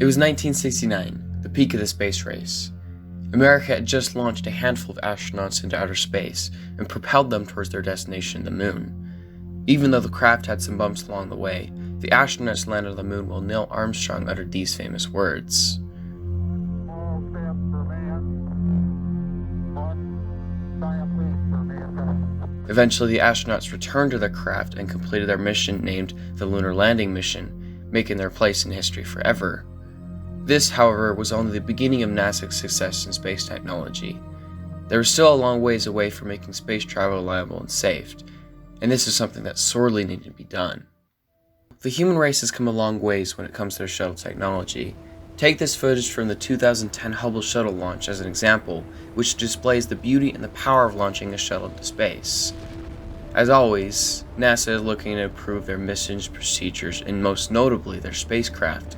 It was 1969, the peak of the space race. America had just launched a handful of astronauts into outer space and propelled them towards their destination, the moon. Even though the craft had some bumps along the way, the astronauts landed on the moon while Neil Armstrong uttered these famous words. Eventually, the astronauts returned to their craft and completed their mission named the Lunar Landing Mission, making their place in history forever. This, however, was only the beginning of NASA's success in space technology. They were still a long ways away from making space travel reliable and safe, and this is something that sorely needed to be done. The human race has come a long ways when it comes to their shuttle technology. Take this footage from the 2010 Hubble shuttle launch as an example, which displays the beauty and the power of launching a shuttle into space. As always, NASA is looking to improve their missions, procedures, and most notably their spacecraft.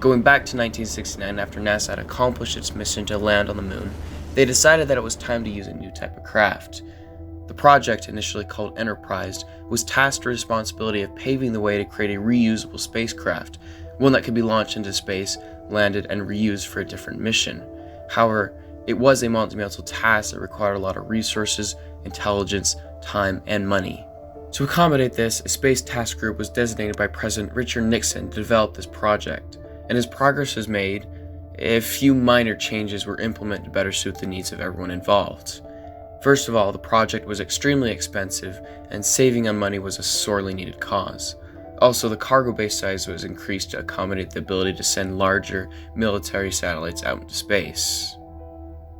Going back to 1969, after NASA had accomplished its mission to land on the moon, they decided that it was time to use a new type of craft. The project, initially called Enterprise, was tasked with the responsibility of paving the way to create a reusable spacecraft, one that could be launched into space, landed, and reused for a different mission. However, it was a monumental task that required a lot of resources, intelligence, time, and money. To accommodate this, a space task group was designated by President Richard Nixon to develop this project, and as progress was made, a few minor changes were implemented to better suit the needs of everyone involved. First of all, the project was extremely expensive, and saving on money was a sorely needed cause. Also, the cargo bay size was increased to accommodate the ability to send larger military satellites out into space.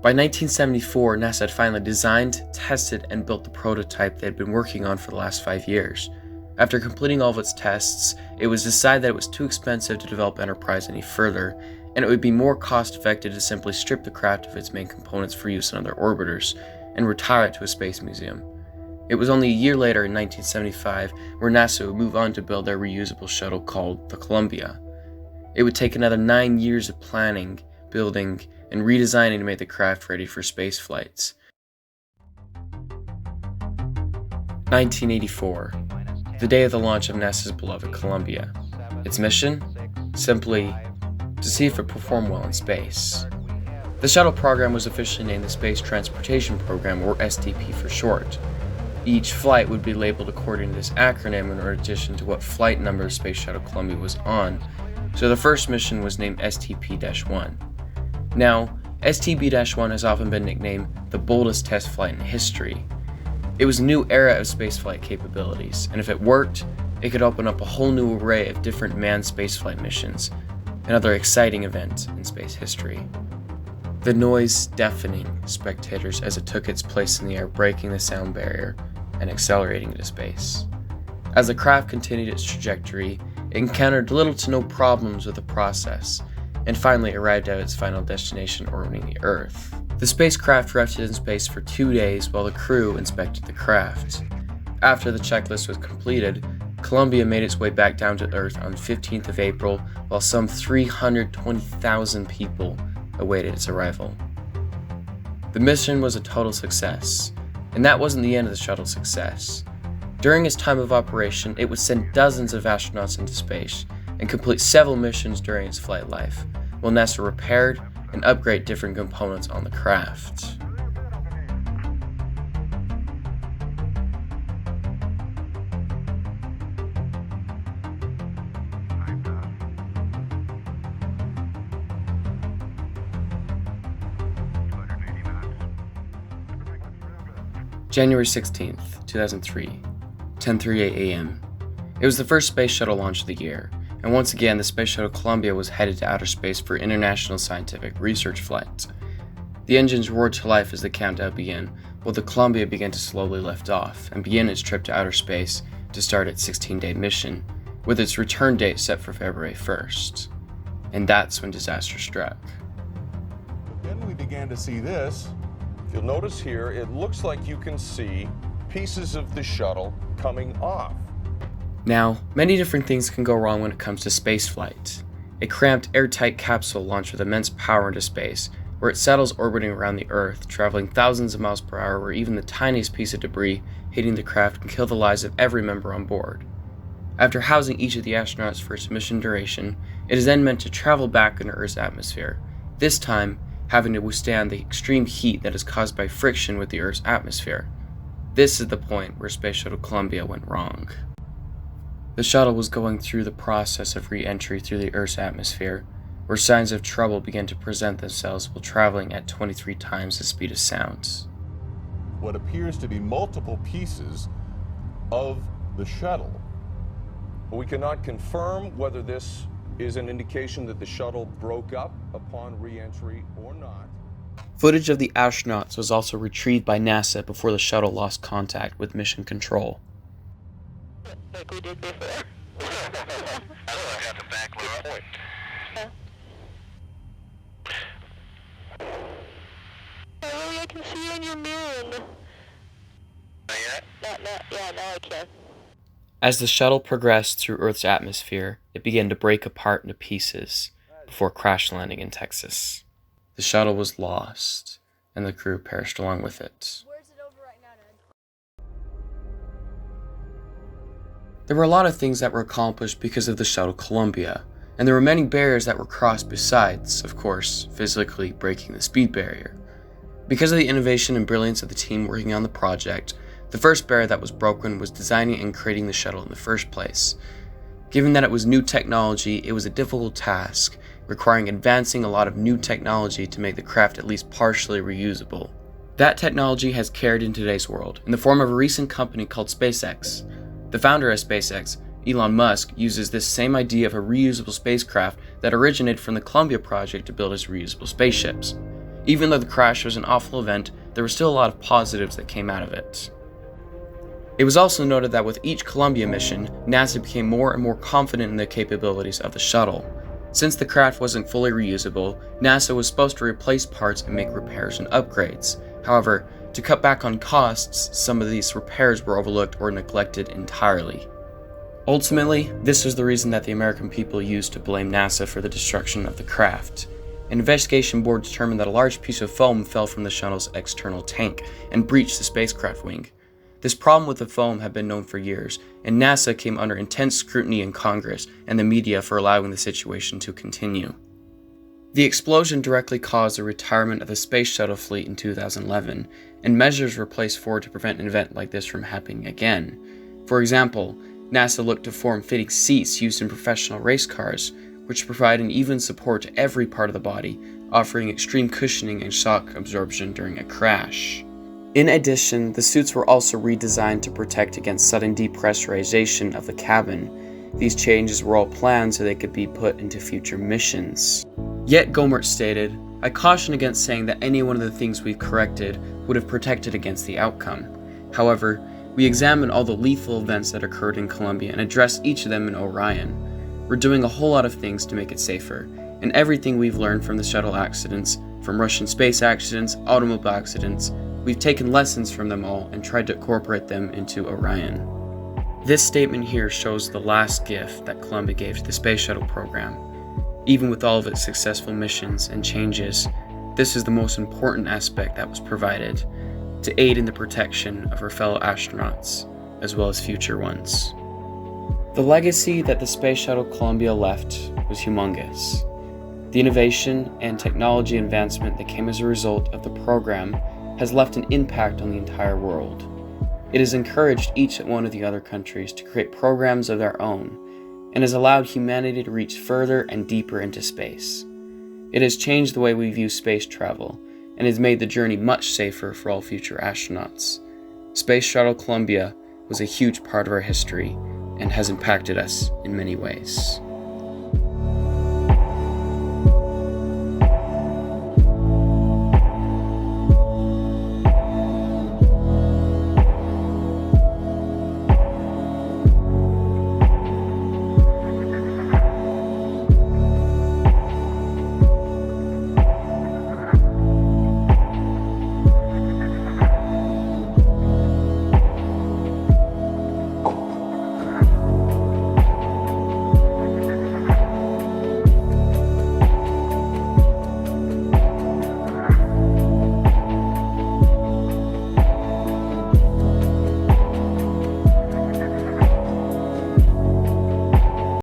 By 1974, NASA had finally designed, tested, and built the prototype they had been working on for the last 5 years. After completing all of its tests, it was decided that it was too expensive to develop Enterprise any further, and it would be more cost-effective to simply strip the craft of its main components for use in other orbiters, and retire it to a space museum. It was only a year later, in 1975, where NASA would move on to build their reusable shuttle called the Columbia. It would take another 9 years of planning, building, and redesigning to make the craft ready for space flights. 1984. The day of the launch of NASA's beloved Columbia. Its mission? Simply to see if it performed well in space. The shuttle program was officially named the Space Transportation Program, or STP for short. Each flight would be labeled according to this acronym in addition to what flight number the Space Shuttle Columbia was on, so the first mission was named STP-1. Now, STP-1 has often been nicknamed the boldest test flight in history. It was a new era of spaceflight capabilities, and if it worked, it could open up a whole new array of different manned spaceflight missions, another exciting event in space history. The noise deafening spectators as it took its place in the air, breaking the sound barrier and accelerating into space. As the craft continued its trajectory, it encountered little to no problems with the process, and finally arrived at its final destination orbiting the Earth. The spacecraft rested in space for 2 days while the crew inspected the craft. After the checklist was completed, Columbia made its way back down to Earth on 15th of April, while some 320,000 people awaited its arrival. The mission was a total success, and that wasn't the end of the shuttle's success. During its time of operation, it would send dozens of astronauts into space and complete several missions during its flight life, while NASA repaired and upgrade different components on the craft. January 16th, 2003, 10:38 a.m. It was the first space shuttle launch of the year, and once again the Space Shuttle Columbia was headed to outer space for international scientific research flights. The engines roared to life as the countdown began, while the Columbia began to slowly lift off and begin its trip to outer space to start its 16-day mission, with its return date set for February 1st. And that's when disaster struck. Then we began to see this. If you'll notice here, it looks like you can see pieces of the shuttle coming off. Now, many different things can go wrong when it comes to spaceflight. A cramped, airtight capsule launched with immense power into space, where it settles orbiting around the Earth, traveling thousands of miles per hour, where even the tiniest piece of debris hitting the craft can kill the lives of every member on board. After housing each of the astronauts for its mission duration, it is then meant to travel back into Earth's atmosphere, this time having to withstand the extreme heat that is caused by friction with the Earth's atmosphere. This is the point where Space Shuttle Columbia went wrong. The shuttle was going through the process of re-entry through the Earth's atmosphere, where signs of trouble began to present themselves while traveling at 23 times the speed of sound. What appears to be multiple pieces of the shuttle. We cannot confirm whether this is an indication that the shuttle broke up upon re-entry or not. Footage of the astronauts was also retrieved by NASA before the shuttle lost contact with mission control. Like we did before. I have to back up. Oh, I can see you in your mirror. Not yet? Yeah, now I can. As the shuttle progressed through Earth's atmosphere, it began to break apart into pieces before crash landing in Texas. The shuttle was lost, and the crew perished along with it. Where's it over right now, Dad? There were a lot of things that were accomplished because of the shuttle Columbia, and there were many barriers that were crossed besides, of course, physically breaking the speed barrier. Because of the innovation and brilliance of the team working on the project, the first barrier that was broken was designing and creating the shuttle in the first place. Given that it was new technology, it was a difficult task, requiring advancing a lot of new technology to make the craft at least partially reusable. That technology has carried in today's world, in the form of a recent company called SpaceX. The founder of SpaceX, Elon Musk, uses this same idea of a reusable spacecraft that originated from the Columbia project to build his reusable spaceships. Even though the crash was an awful event, there were still a lot of positives that came out of it. It was also noted that with each Columbia mission, NASA became more and more confident in the capabilities of the shuttle. Since the craft wasn't fully reusable, NASA was supposed to replace parts and make repairs and upgrades. However, to cut back on costs, some of these repairs were overlooked or neglected entirely. Ultimately, this was the reason that the American people used to blame NASA for the destruction of the craft. An investigation board determined that a large piece of foam fell from the shuttle's external tank and breached the spacecraft wing. This problem with the foam had been known for years, and NASA came under intense scrutiny in Congress and the media for allowing the situation to continue. The explosion directly caused the retirement of the space shuttle fleet in 2011, and measures were placed forward to prevent an event like this from happening again. For example, NASA looked to form-fitting seats used in professional race cars, which provide an even support to every part of the body, offering extreme cushioning and shock absorption during a crash. In addition, the suits were also redesigned to protect against sudden depressurization of the cabin. These changes were all planned so they could be put into future missions. Yet Gohmert stated, "I caution against saying that any one of the things we've corrected would have protected against the outcome. However, we examined all the lethal events that occurred in Columbia and addressed each of them in Orion. We're doing a whole lot of things to make it safer, and everything we've learned from the shuttle accidents, from Russian space accidents, automobile accidents, we've taken lessons from them all and tried to incorporate them into Orion." This statement here shows the last gift that Columbia gave to the space shuttle program. Even with all of its successful missions and changes, this is the most important aspect that was provided to aid in the protection of her fellow astronauts, as well as future ones. The legacy that the Space Shuttle Columbia left was humongous. The innovation and technology advancement that came as a result of the program has left an impact on the entire world. It has encouraged each one of the other countries to create programs of their own, and has allowed humanity to reach further and deeper into space. It has changed the way we view space travel, and has made the journey much safer for all future astronauts. Space Shuttle Columbia was a huge part of our history, and has impacted us in many ways.